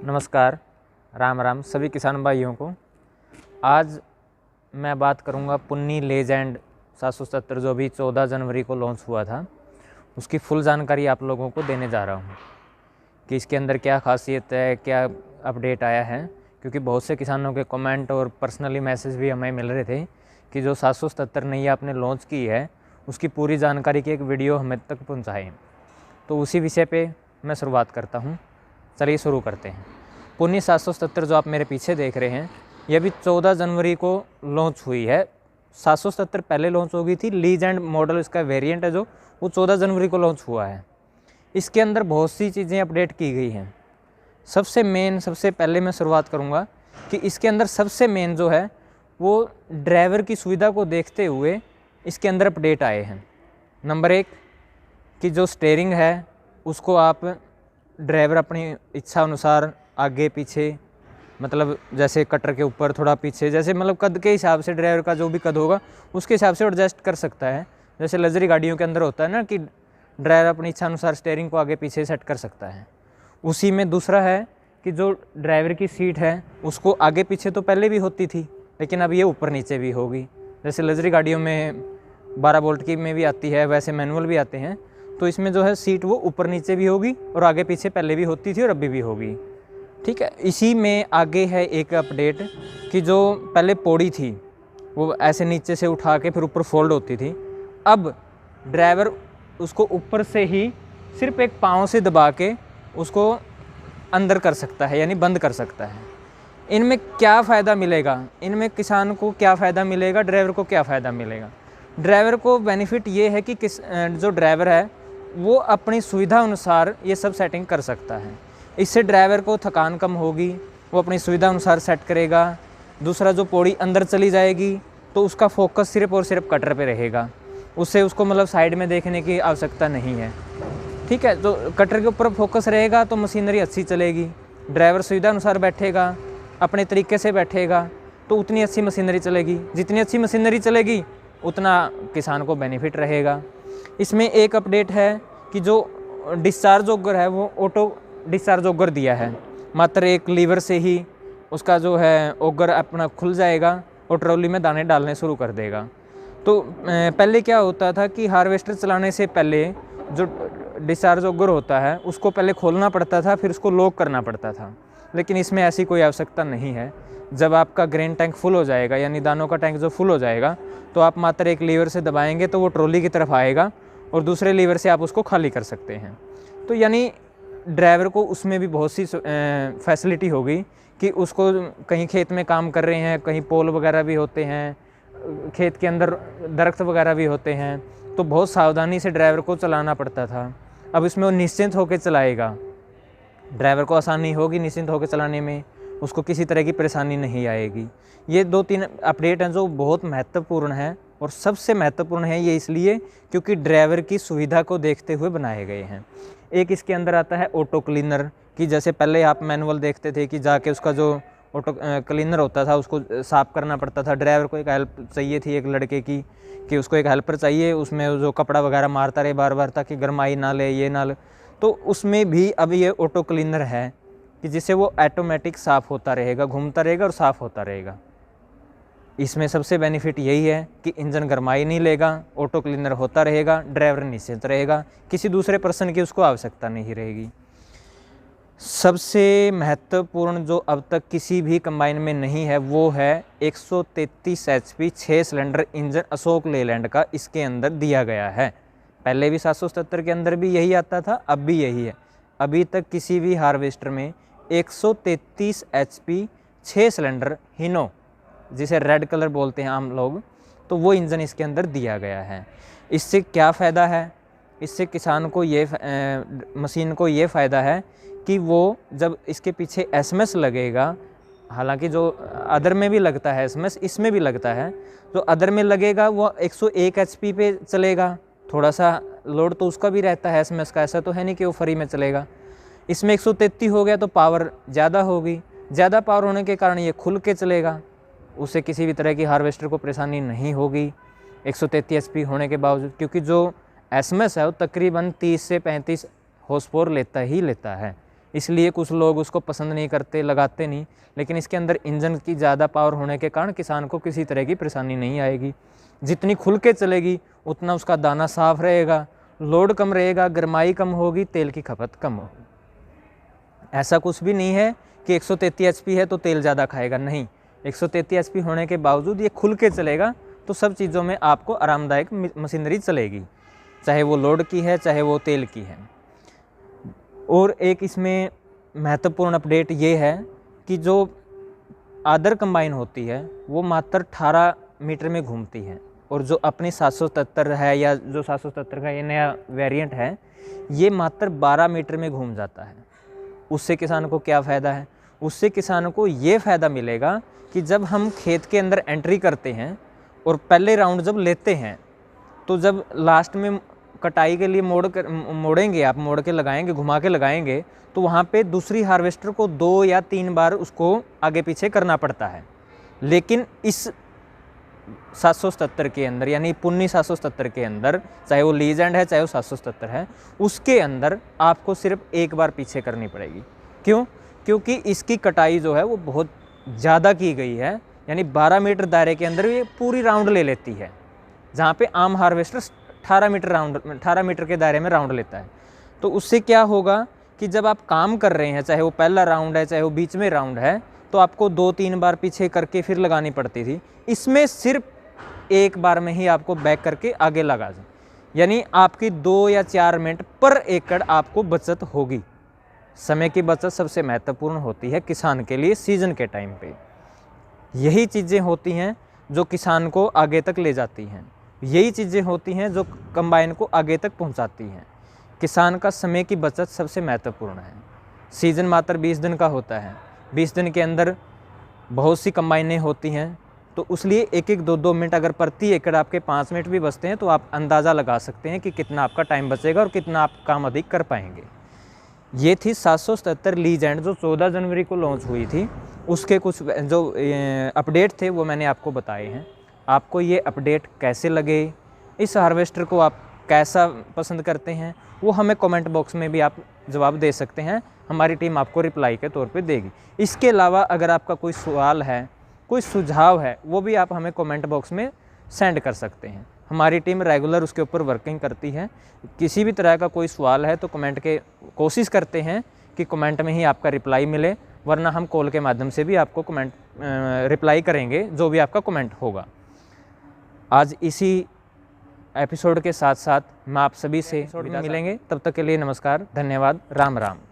नमस्कार, राम राम सभी किसान भाइयों को। आज मैं बात करूंगा पुन्नी लेजेंड 777 जो अभी 14 जनवरी को लॉन्च हुआ था, उसकी फुल जानकारी आप लोगों को देने जा रहा हूं कि इसके अंदर क्या खासियत है, क्या अपडेट आया है। क्योंकि बहुत से किसानों के कमेंट और पर्सनली मैसेज भी हमें मिल रहे थे कि जो 777 नई आपने लॉन्च की है उसकी पूरी जानकारी की एक वीडियो हमें तक पहुँचाएँ। तो उसी विषय पर मैं शुरुआत करता हूँ। चलिए शुरू करते हैं। पुन्नी 777 जो आप मेरे पीछे देख रहे हैं, ये भी 14 जनवरी को लॉन्च हुई है। 777 पहले लॉन्च हो गई थी, लीजेंड मॉडल इसका वेरिएंट है जो वो 14 जनवरी को लॉन्च हुआ है। इसके अंदर बहुत सी चीज़ें अपडेट की गई हैं। सबसे पहले मैं शुरुआत करूंगा कि इसके अंदर सबसे मेन जो है वो ड्राइवर की सुविधा को देखते हुए इसके अंदर अपडेट आए हैं। नंबर 1 कि जो स्टीयरिंग है उसको आप ड्राइवर अपनी इच्छा अनुसार आगे पीछे, मतलब जैसे कटर के ऊपर थोड़ा पीछे, जैसे मतलब कद के हिसाब से ड्राइवर का जो भी कद होगा उसके हिसाब से एडजस्ट कर सकता है। जैसे लग्जरी गाड़ियों के अंदर होता है ना कि ड्राइवर अपनी इच्छा अनुसार स्टीयरिंग को आगे पीछे सेट कर सकता है। उसी में दूसरा है कि जो ड्राइवर की सीट है उसको आगे पीछे तो पहले भी होती थी, लेकिन अब ये ऊपर नीचे भी होगी। जैसे लग्जरी गाड़ियों में 12 वोल्ट की में भी आती है, वैसे मैनुअल भी आते हैं, तो इसमें जो है सीट वो ऊपर नीचे भी होगी और आगे पीछे पहले भी होती थी और अभी भी होगी। ठीक है। इसी में आगे है एक अपडेट कि जो पहले पौड़ी थी वो ऐसे नीचे से उठा के फिर ऊपर फोल्ड होती थी, अब ड्राइवर उसको ऊपर से ही सिर्फ एक पाँव से दबा के उसको अंदर कर सकता है, यानी बंद कर सकता है। इनमें क्या फ़ायदा मिलेगा, इनमें किसान को क्या फ़ायदा मिलेगा, ड्राइवर को क्या फ़ायदा मिलेगा। ड्राइवर को बेनिफिट ये है कि जो ड्राइवर है वो अपनी सुविधा अनुसार ये सब सेटिंग कर सकता है। इससे ड्राइवर को थकान कम होगी, वो अपनी सुविधा अनुसार सेट करेगा। दूसरा, जो पौड़ी अंदर चली जाएगी तो उसका फोकस सिर्फ और सिर्फ कटर पे रहेगा, उससे उसको मतलब साइड में देखने की आवश्यकता नहीं है। ठीक है। तो कटर के ऊपर फोकस रहेगा तो मशीनरी अच्छी चलेगी। ड्राइवर सुविधा अनुसार बैठेगा, अपने तरीके से बैठेगा तो उतनी अच्छी मशीनरी चलेगी। जितनी अच्छी मशीनरी चलेगी उतना किसान को बेनिफिट रहेगा। इसमें एक अपडेट है कि जो डिस्चार्ज ऑगर है वो ऑटो डिस्चार्ज ऑगर दिया है। मात्र एक लीवर से ही उसका जो है ऑगर अपना खुल जाएगा और ट्रॉली में दाने डालने शुरू कर देगा। तो पहले क्या होता था कि हार्वेस्टर चलाने से पहले जो डिस्चार्ज ऑगर होता है उसको पहले खोलना पड़ता था, फिर उसको लॉक करना पड़ता था। लेकिन इसमें ऐसी कोई आवश्यकता नहीं है। जब आपका ग्रेन टैंक फुल हो जाएगा, यानी दानों का टैंक जो फुल हो जाएगा, तो आप मात्र एक लीवर से दबाएंगे तो वो ट्रॉली की तरफ आएगा और दूसरे लीवर से आप उसको खाली कर सकते हैं। तो यानी ड्राइवर को उसमें भी बहुत सी फैसिलिटी होगी कि उसको कहीं खेत में काम कर रहे हैं, कहीं पोल वगैरह भी होते हैं, खेत के अंदर दरख्त वगैरह भी होते हैं, तो बहुत सावधानी से ड्राइवर को चलाना पड़ता था। अब इसमें वो निश्चिंत होकर चलाएगा, ड्राइवर को आसानी होगी निश्चिंत होकर चलाने में, उसको किसी तरह की परेशानी नहीं आएगी। ये 2-3 अपडेट हैं जो बहुत महत्वपूर्ण हैं, और सबसे महत्वपूर्ण है ये इसलिए क्योंकि ड्राइवर की सुविधा को देखते हुए बनाए गए हैं। एक इसके अंदर आता है ऑटो क्लीनर, कि जैसे पहले आप मैनुअल देखते थे कि जाके उसका जो ऑटो क्लीनर होता था उसको साफ़ करना पड़ता था। ड्राइवर को एक हेल्प चाहिए थी एक लड़के की, कि उसको एक हेल्पर चाहिए, उसमें जो कपड़ा वगैरह मारता रहे बार बार ताकि गरमाई ना ले, ये ना ले। तो उसमें भी अब ये ऑटो क्लीनर है कि जिससे वो ऑटोमेटिक साफ़ होता रहेगा, घूमता रहेगा और साफ़ होता रहेगा। इसमें सबसे बेनिफिट यही है कि इंजन गरमाई नहीं लेगा, ऑटो क्लीनर होता रहेगा, ड्राइवर निश्चिंत रहेगा, किसी दूसरे पर्सन की उसको आवश्यकता नहीं रहेगी। सबसे महत्वपूर्ण जो अब तक किसी भी कंबाइन में नहीं है वो है 133 HP 6 cylinder engine Ashok Leyland का इसके अंदर दिया गया है। पहले भी 777 के अंदर भी यही आता था, अब भी यही है। अभी तक किसी भी हार्वेस्टर में 133 HP 6 सिलेंडर हिनो, जिसे रेड कलर बोलते हैं आम लोग, तो वो इंजन इसके अंदर दिया गया है। इससे क्या फ़ायदा है, इससे किसान को ये मशीन को ये फ़ायदा है कि वो जब इसके पीछे एसएमएस लगेगा, हालांकि जो अदर में भी लगता है एसएमएस, इसमें भी लगता है, जो अदर में लगेगा वो 101 HP पे चलेगा। थोड़ा सा लोड तो उसका भी रहता है एसएमएस का, ऐसा तो है नहीं कि वो फ्री में चलेगा। इसमें 133 हो गया तो पावर ज़्यादा होगी, ज़्यादा पावर होने के कारण ये खुल के चलेगा, उससे किसी भी तरह की हार्वेस्टर को परेशानी नहीं होगी 133 HP होने के बावजूद, क्योंकि जो एसएमएस है वो तकरीबन 30 से 35 हॉर्स पावर लेता ही लेता है। इसलिए कुछ लोग उसको पसंद नहीं करते, लगाते नहीं। लेकिन इसके अंदर इंजन की ज़्यादा पावर होने के कारण किसान को किसी तरह की परेशानी नहीं आएगी। जितनी खुल के चलेगी उतना उसका दाना साफ रहेगा, लोड कम रहेगा, गरमाई कम होगी, तेल की खपत कम होगी। ऐसा कुछ भी नहीं है कि 133 HP है तो तेल ज़्यादा खाएगा, नहीं। 133 HP होने के बावजूद ये खुल के चलेगा तो सब चीज़ों में आपको आरामदायक मशीनरी चलेगी, चाहे वो लोड की है चाहे वो तेल की है। और एक इसमें महत्वपूर्ण अपडेट ये है कि जो अदर कंबाइन होती है वो मात्र 18 मीटर में घूमती है, और जो अपनी 777 है या जो 777 का ये नया वेरिएंट है ये मात्र 12 मीटर में घूम जाता है। उससे किसान को क्या फ़ायदा है? उससे किसान को ये फ़ायदा मिलेगा कि जब हम खेत के अंदर एंट्री करते हैं और पहले राउंड जब लेते हैं तो जब लास्ट में कटाई के लिए मोड़ेंगे, आप मोड़ के लगाएंगे, घुमा के लगाएंगे, तो वहाँ पे दूसरी हार्वेस्टर को 2 या 3 बार उसको आगे पीछे करना पड़ता है। लेकिन इस 777 के अंदर यानी पुन्नी 777 के अंदर, चाहे वो लीजेंड है चाहे वो 777 है, उसके अंदर आपको सिर्फ एक बार पीछे करनी पड़ेगी। क्यों? क्योंकि इसकी कटाई जो है वो बहुत ज़्यादा की गई है, यानी 12 मीटर दायरे के अंदर ये पूरी राउंड ले लेती है, जहाँ पे आम हार्वेस्टर 18 मीटर के दायरे में राउंड लेता है। तो उससे क्या होगा कि जब आप काम कर रहे हैं, चाहे वो पहला राउंड है चाहे वो बीच में राउंड है, तो आपको 2-3 बार पीछे करके फिर लगानी पड़ती थी। इसमें सिर्फ एक बार में ही आपको बैक करके आगे लगा दें, यानी आपकी 2 या 4 मिनट पर एकड़ आपको बचत होगी। समय की बचत सबसे महत्वपूर्ण होती है किसान के लिए सीजन के टाइम पे। यही चीज़ें होती हैं जो किसान को आगे तक ले जाती हैं, यही चीज़ें होती हैं जो कंबाइन को आगे तक पहुंचाती हैं। किसान का समय की बचत सबसे महत्वपूर्ण है। सीज़न मात्र 20 दिन का होता है, 20 दिन के अंदर बहुत सी कंबाइनें होती हैं, तो उसलिए 1-1, 2-2 मिनट अगर प्रति एकड़ आपके 5 मिनट भी बचते हैं तो आप अंदाज़ा लगा सकते हैं कि कितना आपका टाइम बचेगा और कितना आप काम अधिक कर पाएंगे। ये थी 777 लीजेंड जो 14 जनवरी को लॉन्च हुई थी, उसके कुछ जो अपडेट थे वो मैंने आपको बताए हैं। आपको ये अपडेट कैसे लगे, इस हार्वेस्टर को आप कैसा पसंद करते हैं, वो हमें कमेंट बॉक्स में भी आप जवाब दे सकते हैं, हमारी टीम आपको रिप्लाई के तौर पे देगी। इसके अलावा अगर आपका कोई सवाल है, कोई सुझाव है, वो भी आप हमें कमेंट बॉक्स में सेंड कर सकते हैं। हमारी टीम रेगुलर उसके ऊपर वर्किंग करती है। किसी भी तरह का कोई सवाल है तो कमेंट के कोशिश करते हैं कि कमेंट में ही आपका रिप्लाई मिले, वरना हम कॉल के माध्यम से भी आपको कमेंट रिप्लाई करेंगे जो भी आपका कमेंट होगा। आज इसी एपिसोड के साथ साथ मैं आप सभी से मिलेंगे, तब तक के लिए नमस्कार, धन्यवाद, राम राम।